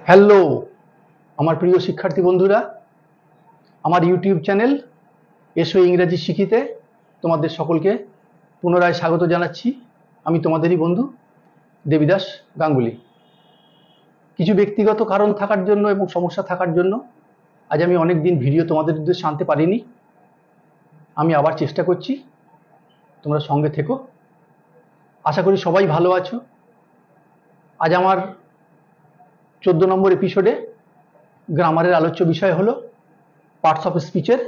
Hello আমার প্রিয় শিক্ষার্থী বন্ধুরা, আমার ইউটিউব চ্যানেল এসো ইংরেজি শিখিতে তোমাদের সকলকে পুনরায় স্বাগত জানাচ্ছি। আমি তোমাদেরই বন্ধু দেবীদাস গাঙ্গুলি। কিছু ব্যক্তিগত কারণ থাকার জন্য এবং সমস্যা থাকার জন্য আজ আমি অনেক দিন ভিডিও তোমাদের উদ্দেশ্যে আনতে পারিনি। আমি আবার চেষ্টা করছি, তোমরা সঙ্গে থেকো। আশা করি সবাই ভালো আছো। আজ আমার 14 নম্বর এপিসোডে গ্রামারের আলোচ্য বিষয় হলো পার্টস অফ স্পিচের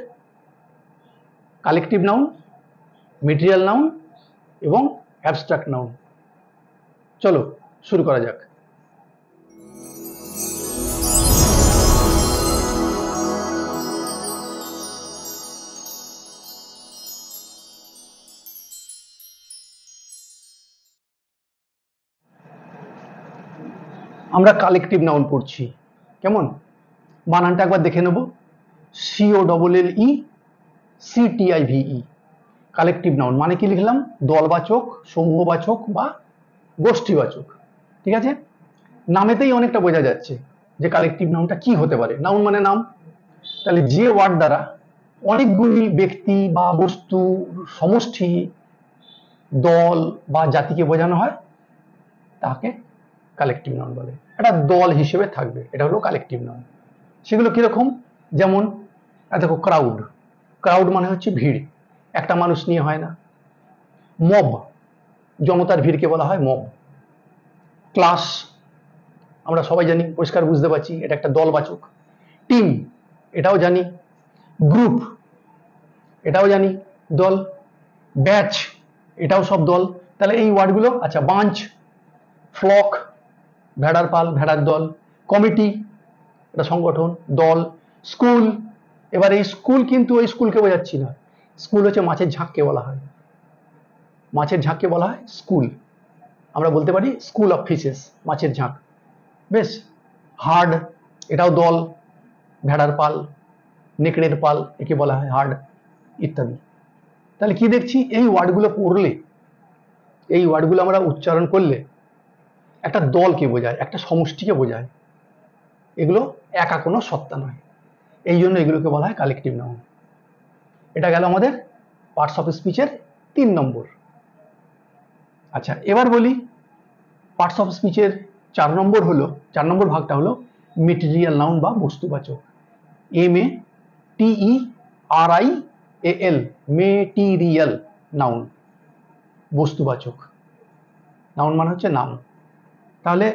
কালেকটিভ নাউন, মেটেরিয়াল নাউন এবং অ্যাবস্ট্রাক্ট নাউন। চলো শুরু করা যাক। আমরা কালেকটিভ নাউন পড়ছি, কেমন? বানানটা একবার দেখে নেব। COLLE CTIVE, কালেকটিভ নাউন মানে কি লিখলাম? দলবাচক, সমূহবাচক বা গোষ্ঠীবাচক। ঠিক আছে, নামেতেই অনেকটা বোঝা যাচ্ছে যে কালেকটিভ নাউনটা কি হতে পারে। নাউন মানে নাম, তাহলে যে ওয়ার্ড দ্বারা অনেকগুলি ব্যক্তি বা বস্তু, সমষ্টি, দল বা জাতিকে বোঝানো হয় তাকে কালেকটিভ নাউন বলে। একটা দল হিসেবে থাকবে, এটা হলো কালেকটিভ নাউন। সেগুলো কিরকম? যেমন দেখো, ক্রাউড, ক্রাউড মানে হচ্ছে ভিড়, একটা মানুষ নিয়ে হয় না। মব, জনতার ভিড়কে বলা হয় মব। ক্লাস, আমরা সবাই জানি, পরিষ্কার বুঝতে পারছি এটা একটা দলবাচক। টিম, এটাও জানি। গ্রুপ, এটাও জানি দল। ব্যাচ, এটাও সব দল। তাহলে এই ওয়ার্ডগুলো, আচ্ছা, বাঞ্চ, ফ্লক, ভেড়ার পাল, ভেড়ার দল। কমিটি, এটা সংগঠন, দল। স্কুল, এবার এই স্কুল কিন্তু ওই স্কুলকে বোঝাচ্ছি না। স্কুল হচ্ছে মাছের ঝাঁককে বলা হয়, মাছের ঝাঁককে বলা হয় স্কুল। আমরা বলতে পারি স্কুল অফ ফিশেস, মাছের ঝাঁক। বেশ। হার্ড, এটাও দল, ভেড়ার পাল, নেকড়ের পাল, একে বলা হয় হার্ড, ইত্যাদি। তাহলে কি দেখছি? এই ওয়ার্ডগুলো পড়লে, এই ওয়ার্ডগুলো আমরা উচ্চারণ করলে একটা দলকে বোঝায়, একটা সমষ্টিকে বোঝায়। এগুলো একা কোনো সত্তা নয়, এই জন্য এগুলোকে বলা হয় কালেকটিভ নাউন। এটা গেল আমাদের পার্টস অফ স্পিচের 3 নম্বর। আচ্ছা, এবার বলি পার্টস অফ স্পিচের 4 নম্বর হলো, 4 নম্বর ভাগটা হলো মেটেরিয়াল নাউন বা বস্তুবাচক। METERIAL, মেটেরিয়াল নাউন, বস্তুবাচক। নাউন মানে হচ্ছে নাম। তাহলে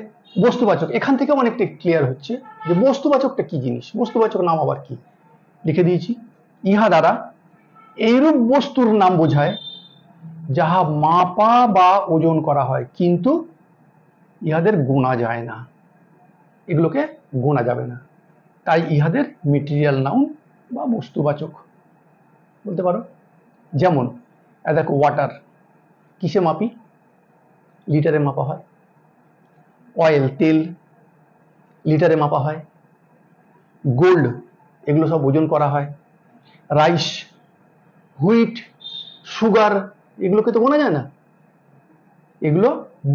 বস্তুবাচক, এখান থেকে অনেকটা ক্লিয়ার হচ্ছে যে বস্তুবাচকটা কি জিনিস। বস্তুবাচক নাম আবার কি? লিখে দিয়েছি, ইহা দ্বারা এইরূপ বস্তুর নাম বোঝায় যাহা মাপা বা ওজন করা হয় কিন্তু ইহাদের গোনা যায় না। এগুলোকে গোনা যাবে না, তাই ইহাদের মেটেরিয়াল নাউন বা বস্তুবাচক বলতে পারো। যেমন দেখো, ওয়াটার কিসে মাপি? লিটারে মাপা হয়। অয়েল, তেল, লিটারে মাপা হয়। গোল্ড, এগুলো সব ওজন করা হয়। রাইস, হুইট, সুগার, এগুলোকে তো গোনা যায় না, এগুলো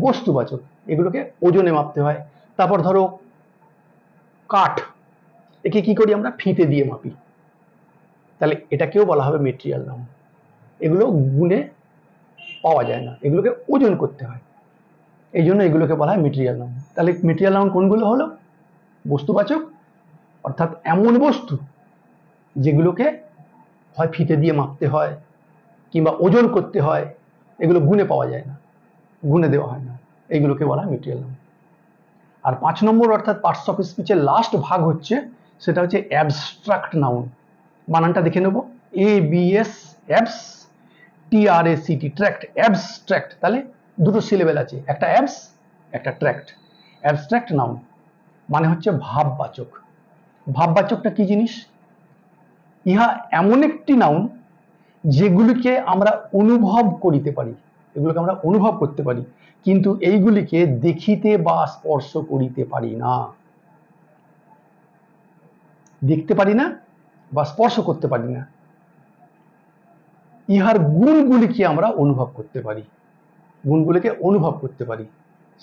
বস্তুবাচক, এগুলোকে ওজনে মাপতে হয়। তারপর ধরো কাঠ, একে কি করি আমরা? ফিতে দিয়ে মাপি, তাহলে এটাকেও বলা হবে মেটেরিয়াল নাউন। এগুলো গুণে পাওয়া যায় না, এগুলোকে ওজন করতে হয়, এই জন্য এগুলোকে বলা হয় মেটেরিয়াল নাউন। তাহলে মেটেরিয়াল নাউন কোনগুলো হলো? বস্তুবাচক, অর্থাৎ এমন বস্তু যেগুলোকে হয় ফিতে দিয়ে মাপতে হয় কিংবা ওজন করতে হয়, এগুলো গুণে পাওয়া যায় না, গুণে দেওয়া হয় না, এইগুলোকে বলা হয় মেটেরিয়াল নাউন। আর 5 নম্বর অর্থাৎ পার্টস অফ স্পিচের লাস্ট ভাগ হচ্ছে, সেটা হচ্ছে অ্যাবস্ট্রাক্ট নাউন। বানানটা দেখে নেব, ABS, ABS, TRACT, tract, abstract. তাহলে দুটো সিলেবেল আছে, একটা অ্যাবস, একটা ট্র্যাক্ট। অ্যাবস্ট্রাক্ট নাউন মানে হচ্ছে ভাববাচক। ভাববাচকটা কি জিনিস? ইহা এমন একটি নাউন যেগুলিকে আমরা অনুভব করিতে পারি, এগুলোকে আমরা অনুভব করতে পারি, কিন্তু এইগুলিকে দেখিতে বা স্পর্শ করিতে পারি না। দেখতে পারি না বা স্পর্শ করতে পারি না। ইহার গুণগুলিকে আমরা অনুভব করতে পারি, গুণগুলিকে অনুভব করতে পারি।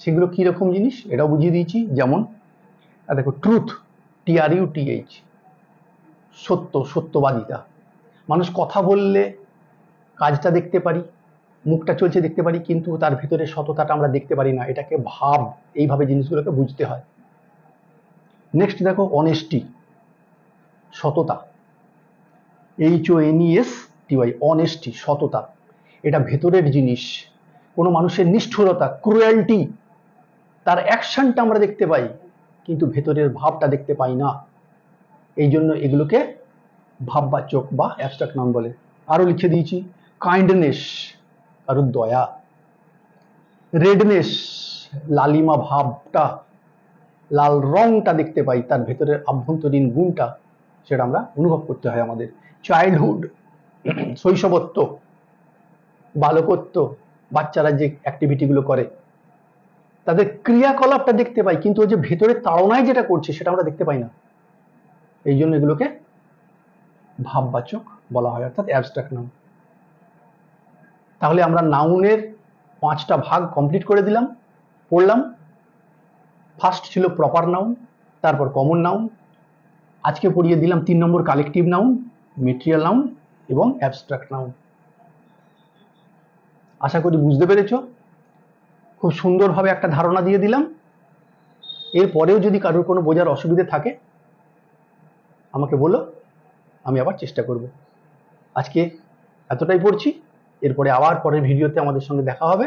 সেগুলো কিরকম জিনিস এটাও বুঝিয়ে দিয়েছি। যেমন আর দেখো ট্রুথ, TRUTH, সত্য, সত্যবাদিতা। মানুষ কথা বললে কাজটা দেখতে পারি, মুখটা চলছে দেখতে পারি, কিন্তু তার ভিতরে সততাটা আমরা দেখতে পারি না, এটাকে ভাব, এইভাবে জিনিসগুলোকে বুঝতে হয়। নেক্সট দেখো অনেস্টি, সততা, HONESTY, অনেস্টি, সততা, এটা ভেতরের জিনিস। কোনো মানুষের নিষ্ঠুরতা, ক্রুয়েলটি, তার অ্যাকশনটা আমরা দেখতে পাই, কিন্তু ভেতরের ভাবটা দেখতে পাই না। এই জন্য এগুলোকে ভাববাচক বা অ্যাবস্ট্রাক্ট নাউন বলে। আরো লিখে দিয়েছি কাইন্ডনেস, কারোর দয়া, রেডনেস, লালিমা ভাবটা, লাল রংটা দেখতে পাই, তার ভেতরের আভ্যন্তরীণ গুণটা, সেটা আমরা অনুভব করতে হয় আমাদের। চাইল্ডহুড, শৈশবত্ব, বালকত্ব, বাচ্চারা যে অ্যাক্টিভিটিগুলো করে তাদের ক্রিয়াকলাপটা দেখতে পাই, কিন্তু ওই যে ভেতরের তাড়নায় যেটা করছে সেটা আমরা দেখতে পাই না। এই জন্য এগুলোকে ভাববাচক বলা হয়, অর্থাৎ অ্যাবস্ট্রাক্ট নাউন। তাহলে আমরা নাউনের 5টা ভাগ কমপ্লিট করে দিলাম, পড়লাম। ফার্স্ট ছিল প্রপার নাউন, তারপর কমন নাউন, আজকে পড়িয়ে দিলাম 3 নম্বর কালেকটিভ নাউন, মেটেরিয়াল নাউন এবং অ্যাবস্ট্রাক্ট নাউন। আশা করি বুঝতে পেরেছো। খুব সুন্দরভাবে একটা ধারণা দিয়ে দিলাম। এরপরেও যদি কারোর কোনো বোঝার অসুবিধে থাকে আমাকে বলো, আমি আবার চেষ্টা করব। আজকে এতটাই পড়ছি, এরপরে আবার পরের ভিডিওতে আমাদের সঙ্গে দেখা হবে,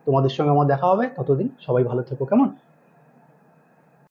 তোমাদের সঙ্গে আমার দেখা হবে। ততদিন সবাই ভালো থেকো, কেমন?